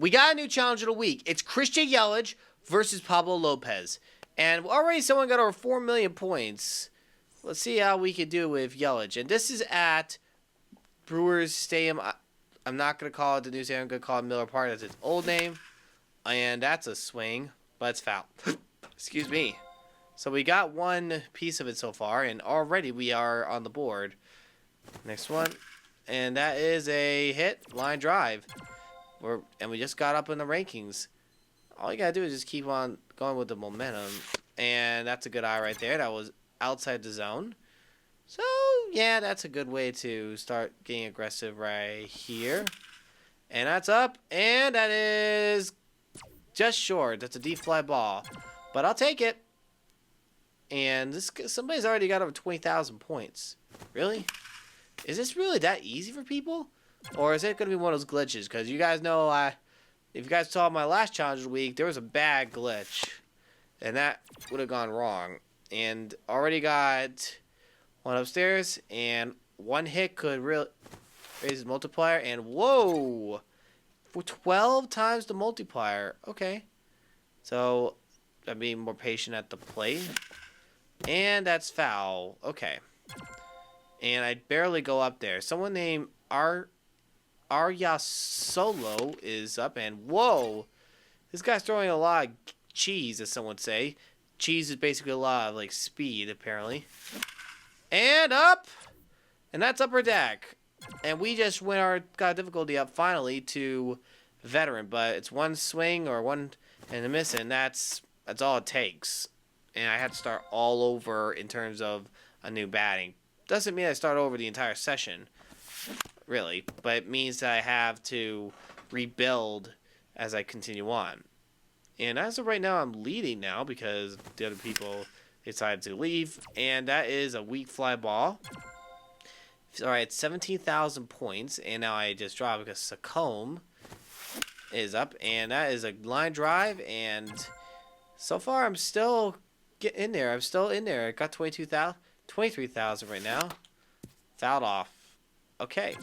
We got a new challenge of the week. It's Christian Yelich versus Pablo Lopez. And already someone got over 4 million points. Let's see how we can do with Yelich. And this is at Brewers Stadium. I'm not going to call it the new stadium. I'm going to call it Miller Park. That's its old name. And that's a swing, but it's foul. Excuse me. So we got one piece of it so far, and already we are on the board. Next one. And that is a hit, line drive. And we just got up in the rankings. All you gotta do is just keep on going with the momentum. And that's a good eye right there. That was outside the zone. So, yeah, that's a good way to start getting aggressive right here. And that's up. And that is just short. That's a deep fly ball. But I'll take it. And somebody's already got over 20,000 points. Really? Is this really that easy for people? Or is it going to be one of those glitches? Because you guys know, if you guys saw my last challenge of the week, there was a bad glitch. And that would have gone wrong. And already got one upstairs. And one hit could really raise his multiplier. And whoa! For 12 times the multiplier. Okay. So, I'm being more patient at the plate. And that's foul. Okay. And I barely go up there. Someone named Arya Solo is up, and whoa, this guy's throwing a lot of cheese, as some would say. Cheese is basically a lot of like speed, apparently. And up, and that's upper deck. And we just got difficulty up finally to veteran, but it's one swing or one and a miss, and that's all it takes. And I had to start all over in terms of a new batting. Doesn't mean I start over the entire session, really, but it means that I have to rebuild as I continue on. And as of right now, I'm leading now because the other people decided to leave, and that is a weak fly ball. All right, 17,000 points, and now I just dropped because Sacombe is up, and that is a line drive, and so far I'm still getting in there. I'm still in there. I got 23,000 right now. Fouled off. Okay.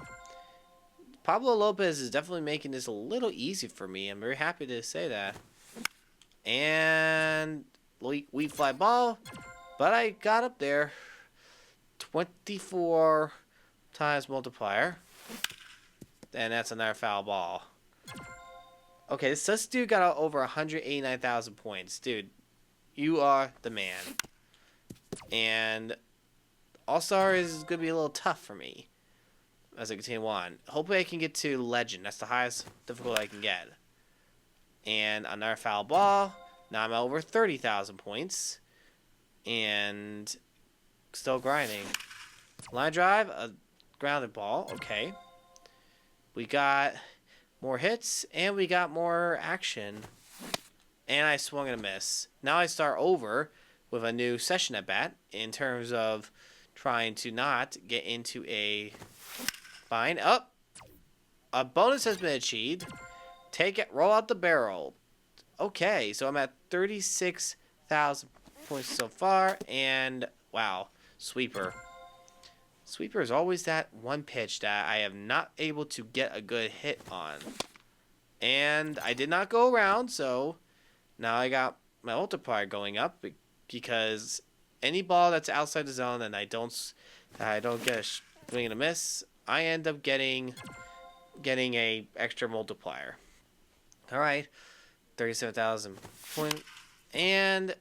Pablo Lopez is definitely making this a little easy for me. I'm very happy to say that. And weak fly ball. But I got up there. 24 times multiplier. And that's another foul ball. Okay, this dude got over 189,000 points. Dude, you are the man. And All-Star is going to be a little tough for me as I continue on. Hopefully I can get to Legend. That's the highest difficulty I can get. And another foul ball. Now I'm at over 30,000 points. And still grinding. Line drive, a grounded ball. Okay. We got more hits, and we got more action. And I swung and a miss. Now I start over with a new session at bat in terms of trying to not get into a bind. Up. A bonus has been achieved. Take it. Roll out the barrel. Okay, so I'm at 36,000 points so far. And, wow, sweeper. Sweeper is always that one pitch that I am not able to get a good hit on. And I did not go around, so now I got my multiplier going up because any ball that's outside the zone and I don't get a swing and a miss, I end up getting a extra multiplier. All right, 37,000 points, and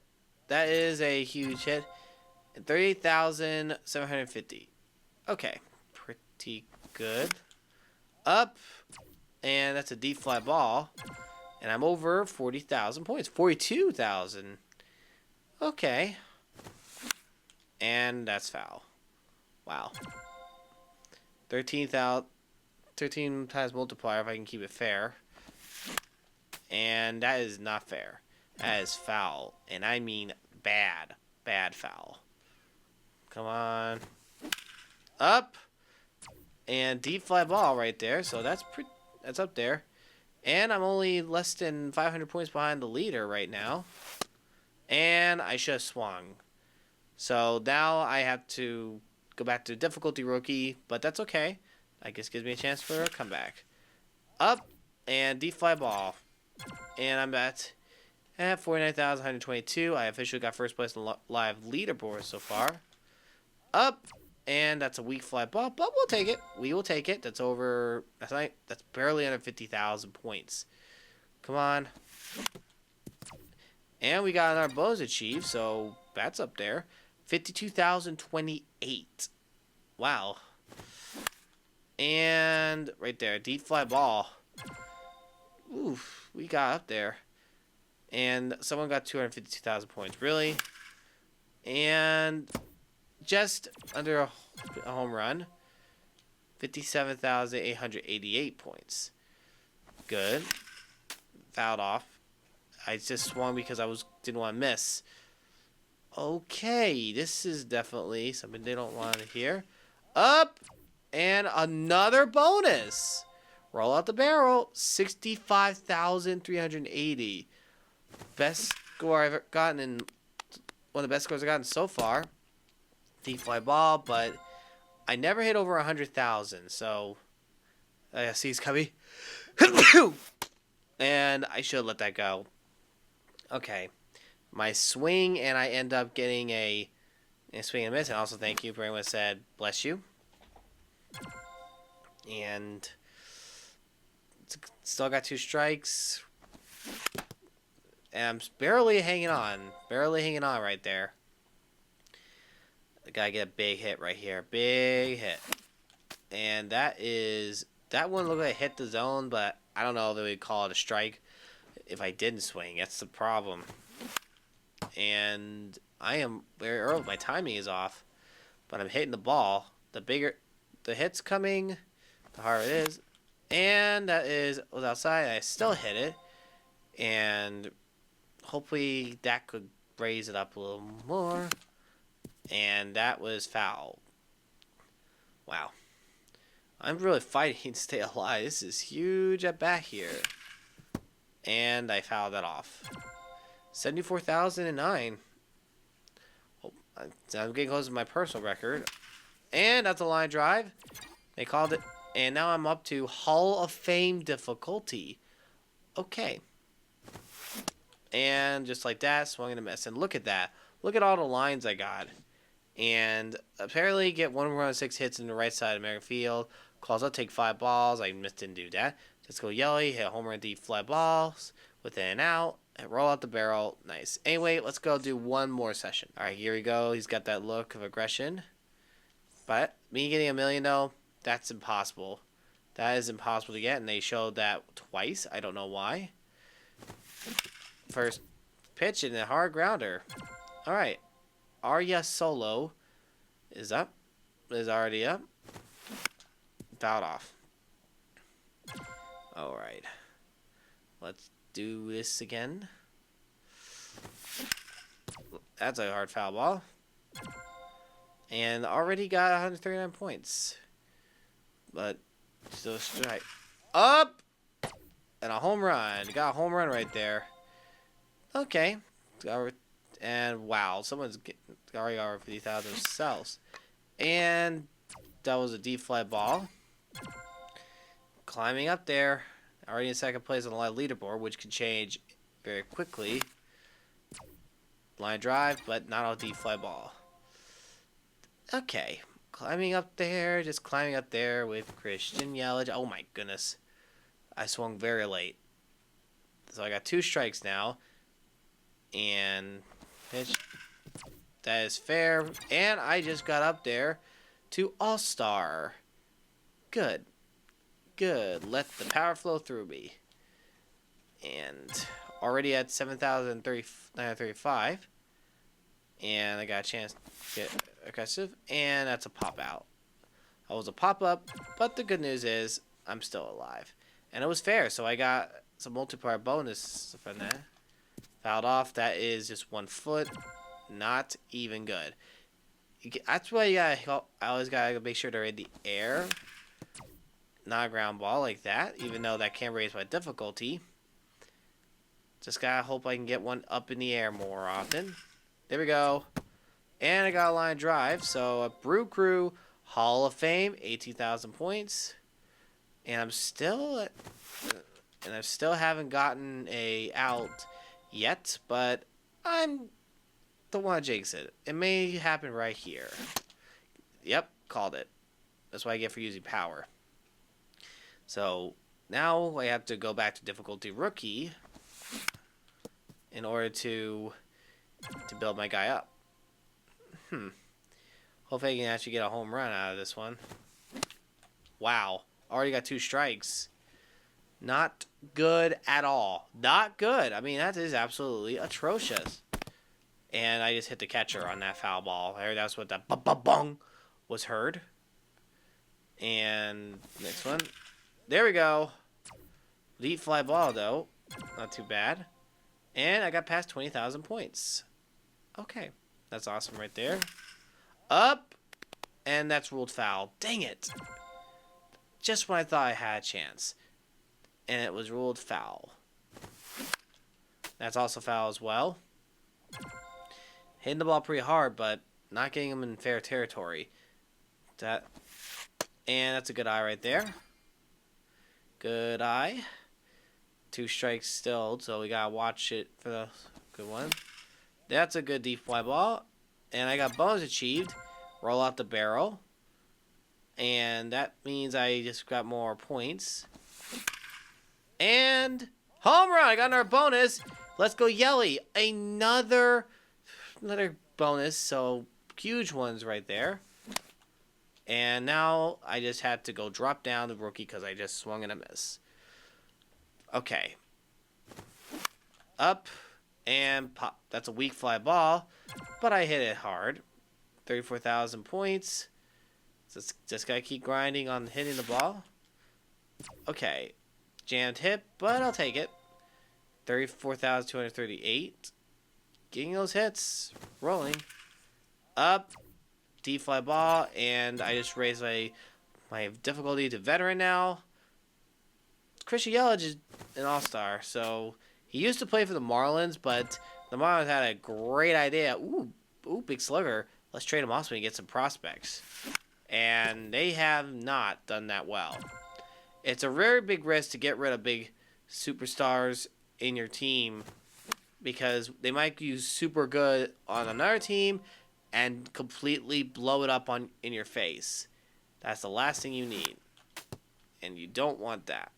that is a huge hit. 38,750. Okay, pretty good. Up, and that's a deep fly ball, and I'm over 40,000 points. 42,000. Okay. And that's foul. Wow. 13 times multiplier if I can keep it fair. And that is not fair. That is foul. And I mean bad. Bad foul. Come on. Up. And deep fly ball right there. So that's up there. And I'm only less than 500 points behind the leader right now. And I should have swung. So now I have to go back to difficulty rookie, but that's okay. I guess gives me a chance for a comeback. Up, And deep fly ball. And I'm at 49,122. I officially got first place in the live leaderboard so far. Up. And that's a weak fly ball, but we'll take it. We will take it. That's over. That's barely under 50,000 points. Come on. And we got our bonus achieved, so that's up there. 52,028. Wow. And right there, deep fly ball. Oof, we got up there. And someone got 252,000 points. Really? And just under a home run. 57,888 points. Good. Fouled off. I just swung because I didn't want to miss. Okay, this is definitely something they don't want to hear. Up! And another bonus. Roll out the barrel. 65,380. Best score I've ever gotten in... One of the best scores I've gotten so far. Deep fly ball, but I never hit over 100,000, so... I see he's coming. And I should let that go. Okay. My swing, and I end up getting a swing and miss. And also thank you for anyone who said, bless you. And still got 2 strikes. And I'm barely hanging on. Barely hanging on right there. I gotta get a big hit right here. Big hit. And that one looked like it hit the zone, but I don't know if they would call it a strike if I didn't swing. That's the problem. And I am very early. My timing is off. But I'm hitting the ball. The bigger the hit's coming, the harder it is. And that was outside. I still hit it. And hopefully that could raise it up a little more. And that was foul. Wow. I'm really fighting to stay alive. This is huge at bat here. And I fouled that off. 74,009. Oh, I'm getting close to my personal record. And that's a line drive. They called it. And now I'm up to Hall of Fame difficulty. Okay. And just like that, swung and a miss. And look at that. Look at all the lines I got. And apparently get 1 run 6 hits in the right side of American Field. Calls out, take 5 balls. I didn't do that. Let's go Yelich. Hit a home run, deep fly balls. With in and out. And roll out the barrel. Nice. Anyway, let's go do one more session. All right, here we go. He's got that look of aggression. But me getting $1 million, though, that's impossible. That is impossible to get. And they showed that twice. I don't know why. First pitch and a hard grounder. All right. Arya Solo is up. Is already up. Fouled off. All right. Let's do this again. That's a hard foul ball. And already got 139 points. But still strike. Up! And a home run. Got a home run right there. Okay. And wow, someone's already over 50,000 themselves. And that was a deep fly ball. Climbing up there. Already in second place on the live leaderboard, which can change very quickly. Line drive, but not a deep fly ball. Okay. Climbing up there, just climbing up there with Christian Yelich. Oh my goodness. I swung very late. So I got 2 strikes now. And pitch. That is fair. And I just got up there to All-Star. Good. Good. Let the power flow through me. And already at 7,935. And I got a chance to get aggressive. And that's a pop out. I was a pop up. But the good news is I'm still alive. And it was fair. So I got some multiplier bonus from that. Fouled off. That is just 1 foot. Not even good. That's why I always gotta make sure they're in the air. Not a ground ball like that. Even though that can raise my difficulty. Just gotta hope I can get one up in the air more often. There we go. And I got a line drive. So a Brew Crew Hall of Fame. 18,000 points. And I'm still at... And I still haven't gotten a out yet, but I'm don't want to jinx it. It may happen right here. Yep, called it. That's what I get for using power. So now I have to go back to difficulty rookie in order to build my guy up. Hopefully I can actually get a home run out of this one. Wow. Already got 2 strikes. Not good at all. Not good. I mean, that is absolutely atrocious. And I just hit the catcher on that foul ball. That's what the ba-ba-bong was heard. And next one. There we go. Deep fly ball, though. Not too bad. And I got past 20,000 points. Okay. That's awesome right there. Up. And that's ruled foul. Dang it. Just when I thought I had a chance. And it was ruled foul. That's also foul as well. Hitting the ball pretty hard, but not getting him in fair territory. And that's a good eye right there. Good eye. 2 strikes still, so we gotta watch it for the good one. That's a good deep fly ball. And I got bonus achieved. Roll out the barrel. And that means I just got more points. And home run! I got another bonus. Let's go Yelich. Another bonus. So huge ones right there. And now I just had to go drop down the rookie because I just swung and a miss. Okay. Up and pop. That's a weak fly ball, but I hit it hard. 34,000 points. Just gotta keep grinding on hitting the ball. Okay. Jammed hit, but I'll take it. 34,238. Getting those hits. Rolling. Up. Deep fly ball. And I just raised my difficulty to veteran now. Christian Yelich is an all-star. So he used to play for the Marlins, but the Marlins had a great idea. Ooh, big slugger. Let's trade him off so we can get some prospects. And they have not done that well. It's a very big risk to get rid of big superstars in your team because they might be super good on another team and completely blow it up in your face. That's the last thing you need. And you don't want that.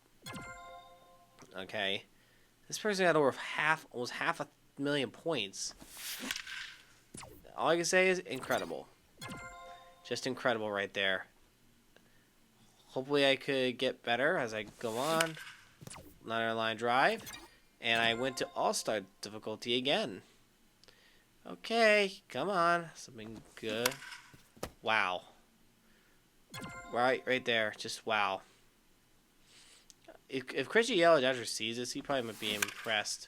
Okay? This person got over almost half a million points. All I can say is incredible. Just incredible right there. Hopefully I could get better as I go on. Another line drive. And I went to all-star difficulty again. Okay, come on. Something good. Wow. Right there. Just wow. If Christian Yelich ever sees this, he probably might be impressed.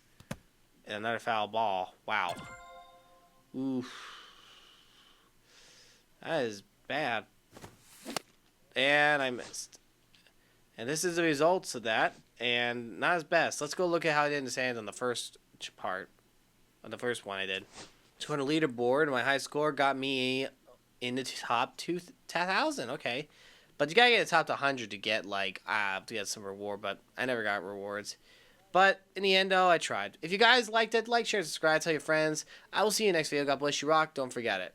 And another foul ball. Wow. Oof. That is bad. And I missed. And this is the results of that. And not as best. Let's go look at how I did in the sand on the first part. On the first one I did. So on a leaderboard, my high score got me in the top 2,000. Okay. But you gotta get the top 100 to get to get some reward. But I never got rewards. But in the end, though, I tried. If you guys liked it, like, share, subscribe, tell your friends. I will see you next video. God bless you, rock. Don't forget it.